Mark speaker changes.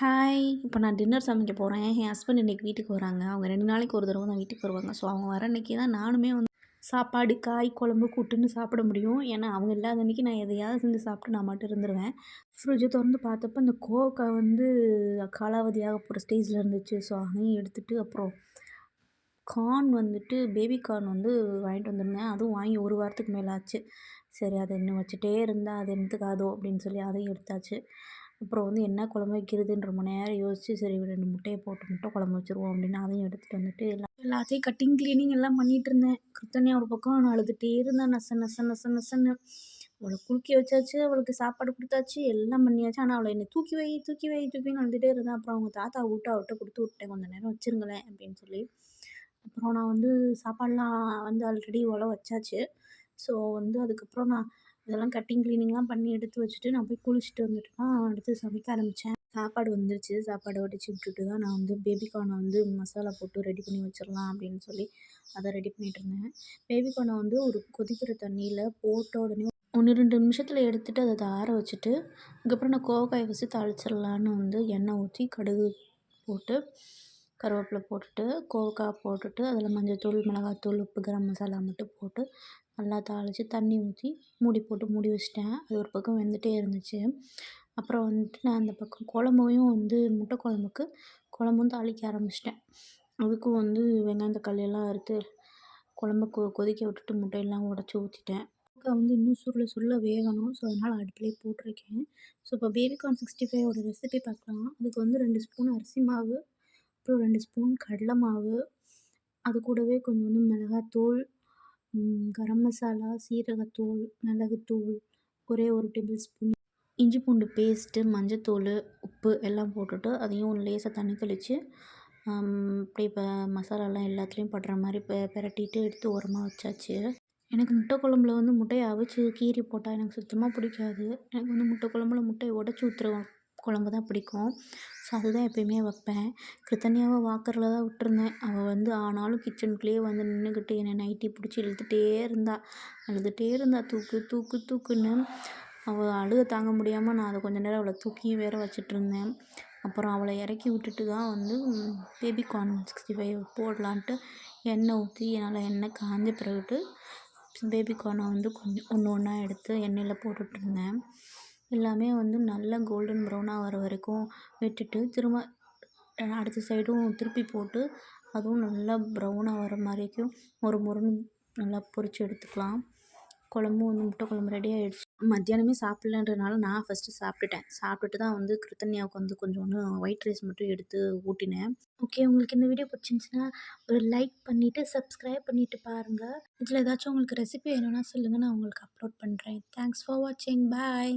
Speaker 1: Hi! இப்போ நான் dinner சமைக்க போறேன். என் ஹஸ்பண்ட் இன்னைக்கு வீட்டுக்கு வராங்க. அவங்க 2 நாளைக்கு ஒரு தடவ தான் வீட்டுக்கு வருவாங்க. ஸோ அவங்க வர அன்னைக்கு தான் நானுமே வந்து சாப்பாடு, காய், குழம்பு, கூட்டுன்னு சாப்பிட முடியும். ஏன்னா, அவங்க இல்லாத அன்னைக்கு நான் எதையாவது செஞ்சு சாப்பிட்டு நான் பாட்டுக்கு இருந்துருவேன். ஃப்ரிட்ஜ தொறந்து பார்த்தப்ப இந்த கோவக்காய் வந்து காலாவதியாக போகிற ஸ்டேஜில இருந்துச்சு. ஸோ அதையும் எடுத்துட்டு அப்புறம் கார்ன் வந்துட்டு பேபி கார்ன் வந்து வாங்கிட்டு வந்திருந்தேன். அதுவும் வாங்கி 1 வாரத்துக்கு மேல ஆச்சு. சரி அத இன்னும் வச்சுட்டே இருந்தா அது என்னத்துக்காதோ அப்படின்னு சொல்லி அதையும் எடுத்தாச்சு. அப்புறம் வந்து என்ன குழம்பு வைக்கிறதுன்னு ரொம்ப நேரம் யோசிச்சு, சரி 2 முட்டைய போட்டு முட்டை குழம்பு வச்சுருவோம் அப்படின்னு அதையும் எடுத்துட்டு வந்துட்டு எல்லாத்தையும் கட்டிங், கிளீனிங் எல்லாம் பண்ணிட்டுருந்தேன். கிருத்தன்யா ஒரு பக்கம் நான் அழுதுட்டே இருந்தேன் நச நச நச நசன்னு. அவள குளிக்க வச்சாச்சு, அவளுக்கு சாப்பாடு குடுத்தாச்சு, எல்லாம் பண்ணியாச்சு. ஆனா அவள என்ன தூக்கி வை, தூக்கி வை, தூக்கின்னு அழுதுட்டே இருந்தேன். அப்புறம் அவங்க தாத்தா கூப்பிட்டு அவட்ட குடுத்து விட்டேன். கொஞ்ச நேரம் வச்சுருங்களேன் அப்படின்னு சொல்லி. அப்புறம் நான் வந்து சாப்பாடுலாம் வந்து ஆல்ரெடி ஒல வச்சாச்சு. ஸோ வந்து அதுக்கப்புறம் நான் இதெல்லாம் கட்டிங், கிளீனிங்லாம் பண்ணி எடுத்து வச்சுட்டு, நான் போய் குளிச்சுட்டு வந்துட்டு தான் அடுத்து சமைக்க ஆரம்பிச்சேன். சாப்பாடு வந்துருச்சு. சாப்பாட வடிச்சு விட்டுட்டு தான் நான் வந்து பேபி கார்ன வந்து மசாலா போட்டு ரெடி பண்ணி வச்சிரலாம் அப்படின்னு சொல்லி அத ரெடி பண்ணிட்டுருந்தேன். பேபி கார்ன வந்து ஒரு கொதிக்கிற தண்ணீல போட்ட உடனே 1, 2 நிமிஷத்துல எடுத்துட்டு அத ஆற வச்சுட்டு, அதுக்கப்புறம் நான் கோவக்காய ஃபர்ஸ்ட்டு தாளிச்சிரலான்னு வந்து எண்ணெய் ஊத்தி, கடுகு போட்டு, கருவேப்பில போட்டுட்டு, கோவக்காய் போட்டுட்டு, அதில் மஞ்சள்தூள், மிளகாத்தூள், உப்பு, கரம் மசாலா மட்டும் போட்டு, நல்லா தாளிச்சு தண்ணி ஊத்தி, மூடி போட்டு மூடி வச்சுட்டேன். அது ஒரு பக்கம் வெந்துட்டே இருந்துச்சு. அப்புறம் வந்துட்டு நான் அந்த பக்கம் குழம்பையும் வந்து முட்டை குழம்புக்கு குழம்பும் தாளிக்க ஆரம்பிச்சிட்டேன். அதுக்கும் வந்து வெங்காயம், தக்காளி எல்லாம் அறுத்து குழம்ப கொதிக்க விட்டுட்டு முட்டையெல்லாம் உடச்சி ஊற்றிட்டேன். முட்டை வந்து இன்னும் சுருள சுருள வேகணும். ஸோ அதனால் அடுப்புலேயே போட்டிருக்கேன். ஸோ இப்போ பேபிகார்ன் 65ஓட ரெசிபி பார்க்கலாம். அதுக்கு வந்து 2 ஸ்பூன் அரிசி மாவு, அப்புறம் 2 ஸ்பூன் கடலை மாவு, அது கூடவே கொஞ்சோண்டு மிளகாத்தூள், கரம் மசாலா, சீரகத்தூள், மிளகுத்தூள், ஒரே 1 டேபிள் ஸ்பூன் இஞ்சி பூண்டு பேஸ்ட்டு, மஞ்சத்தூள், உப்பு எல்லாம் போட்டுட்டு அதையும் லேசாக தண்ணி தெளித்து அப்படியே இப்போ மசாலாலாம் எல்லாத்துலேயும் படுற மாதிரி பெரட்டிட்டு எடுத்து ஓரமா வச்சாச்சு. எனக்கு முட்டை குழம்புல வந்து முட்டைய அவிச்சு கீறி போட்டா எனக்கு சுத்தமா பிடிக்காது. எனக்கு வந்து முட்டை குழம்புல முட்டைய உடச்சி ஊத்துற குழம்பு தான் பிடிக்கும். ஸோ அதுதான் எப்பயுமே வைப்பேன். கிருத்தன்யாவ வாக்கர்ல தான் விட்டுருந்தேன். அவள் வந்து ஆனாலும் கிச்சனுக்குள்ளேயே வந்து நின்னுக்கிட்டு என்னை நைட்டி பிடிச்சி இழுத்துட்டே இருந்தா. அழுதுட்டே இருந்தா தூக்கு தூக்கு தூக்குன்னு. அவள் அழுக தாங்க முடியாமல் நான் அதை கொஞ்ச நேரம் அவளை தூக்கியும் வேற வச்சுட்ருந்தேன். அப்புறம் அவளை இறக்கி விட்டுட்டு தான் வந்து பேபி கார்ன் 65 போடலான்ட்டு எண்ணெய் ஊற்றி நல்லா எண்ணெய் காஞ்ச பிறகுட்டு பேபி கார்னை வந்து கொஞ்சம் ஒன்று ஒன்றா எடுத்து எண்ணெயில் போட்டுட்ருந்தேன். எல்லாமே வந்து நல்லா கோல்டன் ப்ரௌனாக வர வரைக்கும் விட்டுட்டு திரும்ப அடுத்த சைடும் திருப்பி போட்டு அதுவும் நல்லா ப்ரௌனாக வர வரைக்கும் மொறு மொறுன்னு நல்லா பொரித்து எடுத்துக்கலாம். குழம்பும் வந்து முட்டை குழம்பு ரெடி ஆகிடுச்சு. மத்தியானமே சாப்பிட்லன்றதுனால நான் ஃபஸ்ட்டு சாப்பிட்டுட்டேன். சாப்பிட்டுட்டு தான் வந்து கிருத்தன்யாவுக்கு வந்து கொஞ்சோண்டு ஒயிட் ரைஸ் மட்டும் எடுத்து ஊட்டினேன். ஓகே, உங்களுக்கு இந்த வீடியோ பிடிச்சிருந்துச்சுன்னா ஒரு லைக் பண்ணிவிட்டு சப்ஸ்கிரைப் பண்ணிவிட்டு பாருங்கள். இதில் ஏதாச்சும் உங்களுக்கு ரெசிபி வேணும்னா சொல்லுங்கள், நான் உங்களுக்கு அப்லோட் பண்ணுறேன். தேங்க்ஸ் ஃபார் வாட்சிங். பாய்.